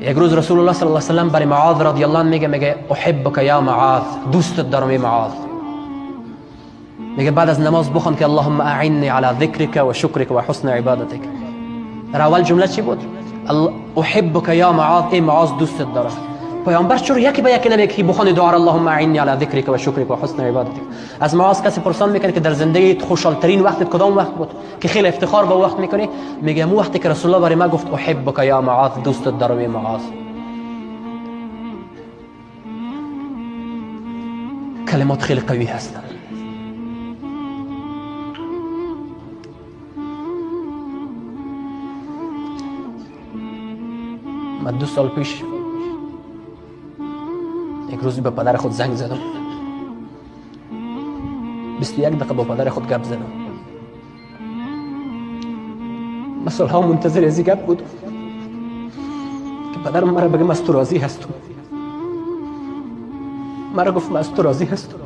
یک روز رسول الله صلی الله علیه و سلم برای معاذ رضی الله عنه میگه احبک یا معاذ، دوستت دارم ای معاذ. میگه بعد از نماز بخوان که اللهم اعنی علی ذکرک و شکرک و حسن عبادتک. در اول جمله چی بود؟ احبک یا معاذ، ای معاذ دوستت دارم. پیامبر چرا یکی به یکی نمیگه که بخوانی دعا اللهم اعنی علی ذکرک و شکرک و حسن عبادتک؟ از معاذ کسی پرسان میکنه که در زندگی خوشحالترین وقتت کدام وقت بود که خیلی افتخار به وقت میکنی؟ میگه مو وقتی که رسول الله برای ما گفت احبک یا معاذ، دوستت دارم ای معاذ. کلمات خیلی قوی هستند. من 2 سال پیش یک روزی به پدر خود زنگ زدم، 21 دقیقه با پدر خود گپ زدم. مسئله ها منتظر از گپ بود که پدرم مرا بگم از تو راضی هستم. مرا گفت من از تو راضی هستم.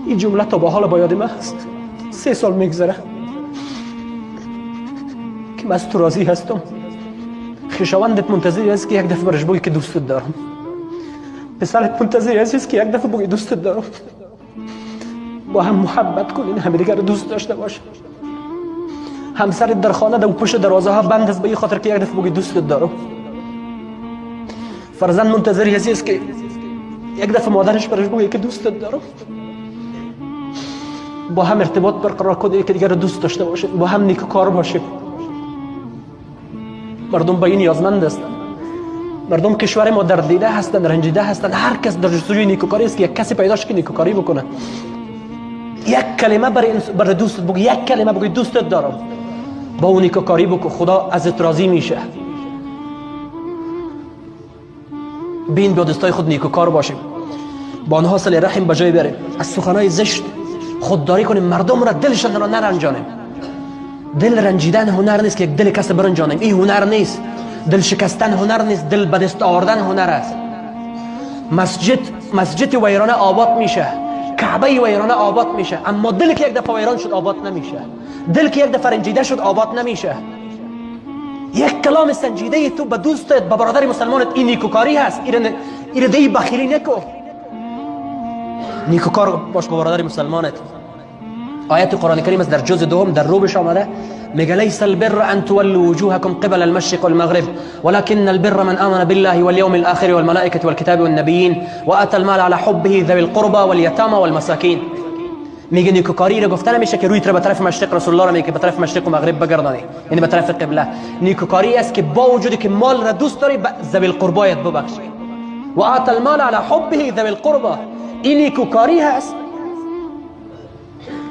این جمله تا با حال با یاد من هست. 3 سال میگذره که من از تو راضی هستم. خویشاوندت منتظر است که یک دفعه برش بگی که دوستت دارم. پسرت منتظر است که یک دفعه بگی دوستت دارم. با هم محبت کنین، همدیگر رو دوست داشته باش. همسرت در خانه در پشت دروازه ها بند است به این خاطر که یک دفعه بگی دوستت دارم. فرزند منتظر است که یک دفعه مادرش برش بگی که دوستت دارم. با هم ارتباط برقرار کنید که دیگر رو دوست داشته باشید، با هم نیکوکار باشید. مردم به این نیازمند هستند. مردم کشور ما دردیده هستند، رنجیده هستند. هر کس در جستجوی نیکوکاری است که یک کسی پیدا شه که نیکوکاری بکنه. یک کلمه برای دوستت بگو، یک کلمه بگو دوستت دارم، با اون نیکوکاری بکن، خدا ازت راضی میشه. بین با دوستای خود نیکوکار باشیم، با آنها صله رحم به جای بریم، از سخنای زشت خودداری کنیم، مردم را دلشان را نرنجانیم. دل رنجیدن هنر نیست که یک دل کس برنجانیم. این هنر نیست. دل شکستن هنر نیست. دل به دست آوردن هنر است. مسجد ویرانه آباد میشه، کعبه ویرانه آباد میشه، اما دل که یک دفعه ویران شد آباد نمیشه. دل که یک دفعه رنجیده شد آباد نمیشه. یک کلام سنجیده تو به دوستت، به برادر مسلمانت، این نیکوکاری هست. این دی بخیلی نکو. نیکوکار باش با برادر مسلمانت. آیت قرآن کریم است در جزء دوم در روبش آمده، میگه لیس البر ان تولوا وجوهكم قبل المشرق والمغرب ولكن البر من آمن بالله واليوم الآخر والملائكة والكتاب والنبيين وآتى المال على حبه ذوي القربى واليتامى والمساكين. میگه نیکوکاری را گفته نمیشه که روی به طرف مشرق، رسول الله را میگه به طرف مشرق و مغرب بگردانی، یعنی به طرف قبله. نیکوکاری است که با وجودی که مال را دوست داری ذوی القربایت ببخشی. وآتى المال على حبه ذوي القربى. این نیکوکاری هست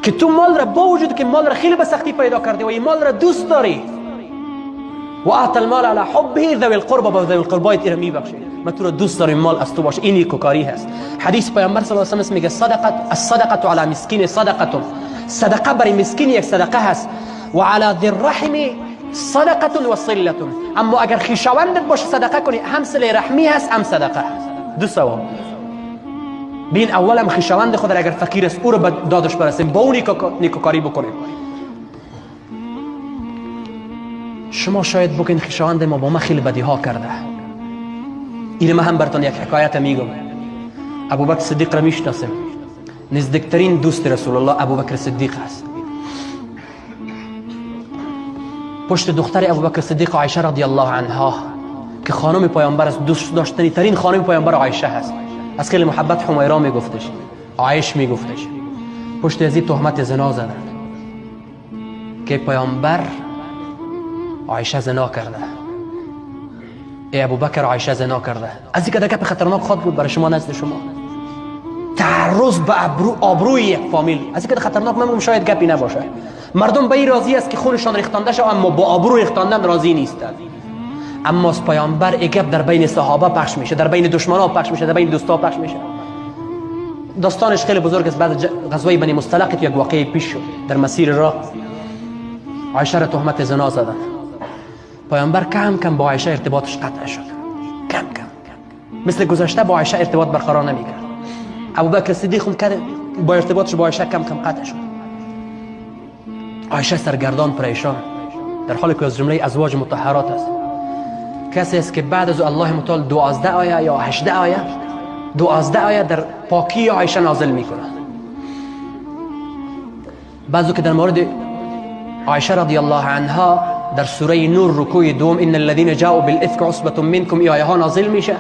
که تو مال را با وجود که مال را خیلی به سختی پیدا کردی و این مال را دوست داری، و آت المال علی حبه ذوی القربى، با ذوی القربایت ایرا میبخشی. من تو را دوست دارم، مال از تو باشه. این نیکوکاری هست. حدیث پیامبر صلی الله علیه و آله میگه الصدقه علی مسکین صدقه. صدقه برای مسکین یک صدقه هست. و علی ذی الرحم صدقه و صله. اما اگر خویشاوندت باشه صدقه کنی، هم صله رحمی هست هم صدقه هست، دو ثواب. بین اولم خویشاوند خود اگر فقیر است او رو به دادش برسیم، با اون نیکوکاری بکنیم. شما شاید بگین خویشاوند ما با ما خیلی بدی ها کرده. این ما هم براتون یک حکایت میگم. ابوبکر صدیق را میشناسیم، نزدیکترین دوست رسول الله ابوبکر صدیق است. پشت دختر ابوبکر صدیق عایشه رضی الله عنها که خانم پیامبر است، دوست داشتنی ترین خانم پیامبر عایشه هست. از خیلی محبت حمیرا میگفتش، عایش میگفتش. پشت ازی تهمت زنا زدن که پیامبر عایشه زنا کرده، ای ابوبکر عایشه زنا کرده. از این که خطرناک خود بود برای شما، نزد شما تعرض به آبروی یک فامیل. از این که خطرناک نمیگم، شاید گپی نباشه. مردم به این راضی است که خونشان ریختانده شود، اما با آبرو ریختاندن راضی نیستند. اما از پیامبر گپ در بین صحابه پخش میشه، در بین دشمنا پخش میشه، در بین دوستا پخش میشه. داستانش خیلی بزرگ است. بعد غزوه بنی مصطلق یک واقعه پیش شد. در مسیر راه عایشه را تهمت زنا زدن. پیامبر کم کم با عایشه ارتباطش قطع شد. کم کم مثل گذشته با عایشه ارتباط برقرار نمیکرد. ابوبکر صدیق هم با ارتباطش با عایشه کم کم قطع شد. عایشه سرگردان پریشان، در حالی که از جمله ازواج مطهرات است. کسی است که بعد از الله متعال 12 آیه یا 18 آیه 12 آیه در پاکی عایشه نازل میکنه. بعضو که در مورد عایشه رضی الله عنها در سوره نور رکوع دوم ان الذين جاءوا بالافك عصبه منكم ای آیه ها نازل میشه.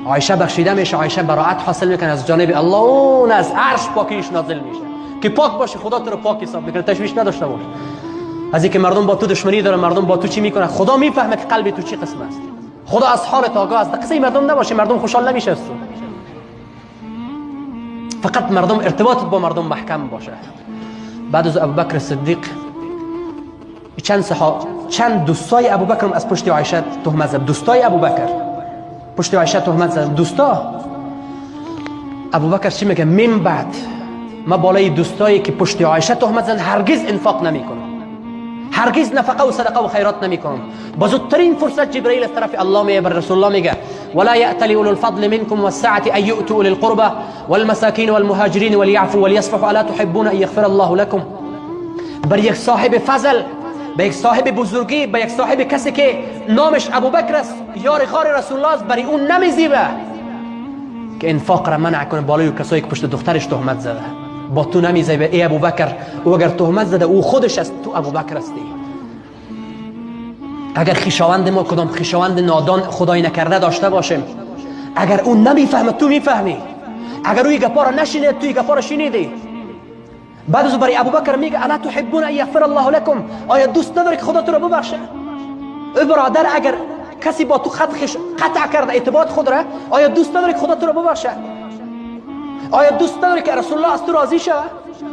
عایشه بخشیده میشه، عایشه براءت حاصل میکنه از جانب الله، اون از عرش پاکیش نازل میشه که پاک باشه، خدا تو رو پاک حساب میکنه، تشویش نداشته باش. از اینکه مردم با تو دشمنی دارن، مردم با تو چی میکنن، خدا میفهمه که قلب تو چی قسم است. خدا از حالت آگاه است. قصه مردم نباشه، مردم خوشحال نمیشه از تو. فقط مردم ارتباطت با مردم محکم باشه. بعد از ابوبکر صدیق چند دوستای ابوبکر از پشت عایشه تهمت زد. دوستای ابوبکر پشت عایشه تهمت زد. دوستا ابوبکر چی میگه؟ من بعد ما بالای دوستایی که پشت عایشه تهمت زدن هرگز انفاق نمیکنم، هرگز نفقه و صدقه و خیرات نمیکنم. با زودترین فرصت جبرئیل از طرف الله میگه بر رسول الله میگه ولا یأتلی اولو الفضل منکم والسعة ان یؤتوا اولی القربى والمساکین والمهاجرین وليعفوا وليصفحوا الا تحبون ان یغفر الله لكم. بر یک صاحب فضل، به یک صاحب بزرگی، به یک صاحب کسی که نامش ابوبکر است، یار غار رسول الله است، برای اون نمیزیبه که انفاق را منع کنه بالای کسایی که پشت دخترش تهمت زده. با تو نمیزیبه ای ابوبکر، او اگر تهمت زده او خودش است، تو ابوبکر هستی. اگر خویشاوند ما کدام خویشاوند نادان خدای نکرده داشته باشیم، اگر اون نمیفهمه تو میفهمی، اگر او گپا را نشینه تو گپا را شنیدی. بعد از برای ابوبکر میگه الا تحبون ان یغفر الله لكم، آیا دوست نداری که خدا تو را ببخشه؟ ای برادر، اگر کسی با تو قطع کرده اعتباط خود را، آیا دوست نداری که خدا تو را ببخشه؟ آیا دوست نداری که رسول الله از تو راضی شه؟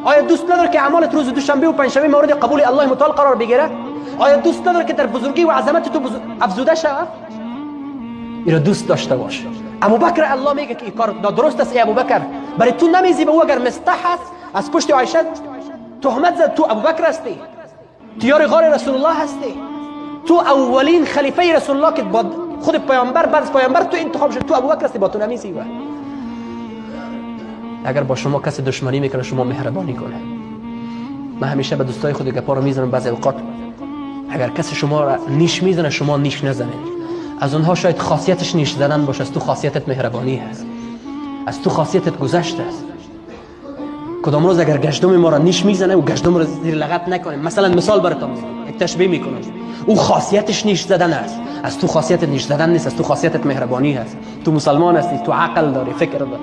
آیا دوست نداری که اعمالت روز دوشنبه و پنجشنبه مورد قبول الله متعال قرار بگیره؟ آیا دوست نداری که در بزرگی و عظمت تو افزوده شه؟ اینو دوست داشته باش. ابوبکر الله میگه که این کار درست است. ای ابوبکر، برای تو نمیزیبه او اگر مستح است از پشت عایشه تهمت زد، تو ابوبکر هستی، تو یار غار رسول الله هستی، تو اولین خلیفه رسول الله که با خود پیامبر بعد از پیامبر تو انتخاب شد، تو ابوبکر هستی، با تو نمیزیبه. اگر با شما کسی دشمنی میکنه شما مهربانی کنه. من همیشه به دوستای خود گپا رو میزنم بعضی اوقات، اگر کسی شما را نیش میزنه شما نیش نزنید. از اونها شاید خاصیتش نیش زدن باشه، از تو خاصیتت مهربانی هست، از تو خاصیتت گذشته است. کدام روز اگر گشتم ما را نیش میزنه و گشتم را زیر لغت نکنیم، مثلا مثال براتون میگم، یک تشبیه میکنم، او خاصیتش نیش زدن است، از تو خاصیتت نیش زدن نیست، از تو خاصیتت مهربانی هست. تو مسلمان هستی، تو عقل داری، فکر داری.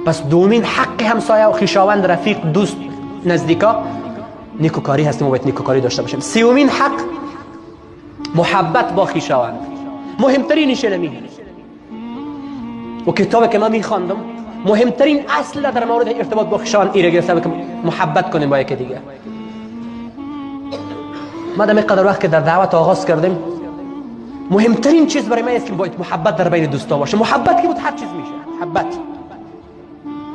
پس دومین حق همسایه و خویشاوند، رفیق، دوست، نزدیکا نیکوکاری هستیم و باید نیکوکاری داشته باشیم. سومین حق محبت با خویشاوند، مهمترینش اینه. و کتابی که من میخواندم مهمترین اصل در مورد ارتباط با خویشاوند ایره گرفته که محبت کنیم با یکی دیگه. ما دم قدر وقت که در دعوت آغاز کردیم مهمترین چیز برای من است که باید محبت در بین دوستا باشه. محبت که بود هر چیز میشه. محبت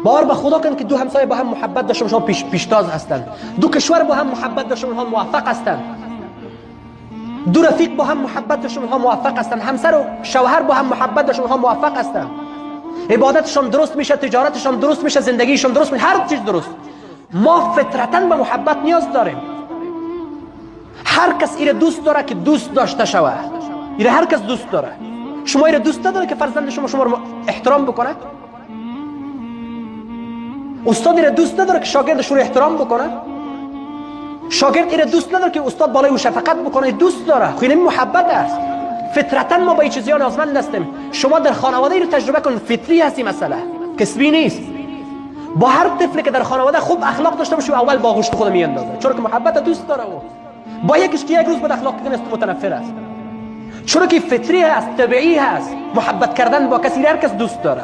باور به خدا کن که دو همسایه با هم محبت داشته باشن پیشتاز هستند، دو کشور با هم محبت داشته باشن موفق هستند، دو رفیق با هم محبت داشته باشن موفق هستند، همسر و شوهر با هم محبت داشته باشن موفق هستند، عبادتشان درست میشه، تجارتشان درست میشه، زندگیشان درست میشه، هر چیز درست. ما فطرتاً به محبت نیاز داریم. هر کس ایره دوست داره که دوست داشته شود. ایره هر کس دوست داره. شما ایره دوست نداره که فرزند شما رو احترام بکنه؟ استاد ایره دوست نداره که شاگردش رو احترام بکنه؟ شاگرد ایره دوست نداره که استاد بالای او شفقت بکنه؟ دوست داره. خو این محبت است. فطرتاً ما با این چیزا نیازمند هستیم. شما در خانواده اینو تجربه کنید، فطری هستی، مسئله کسبی نیست. با هر طفلی که در خانواده خوب اخلاق داشته باشه اول با گوشت خود میاندازه، چون که محبت دوست داره. او با یکیش که یک روز بد اخلاق کنه است متنفر است، چون که فطری هست، طبیعی هست. محبت کردن با کسی هر کس دوست داره.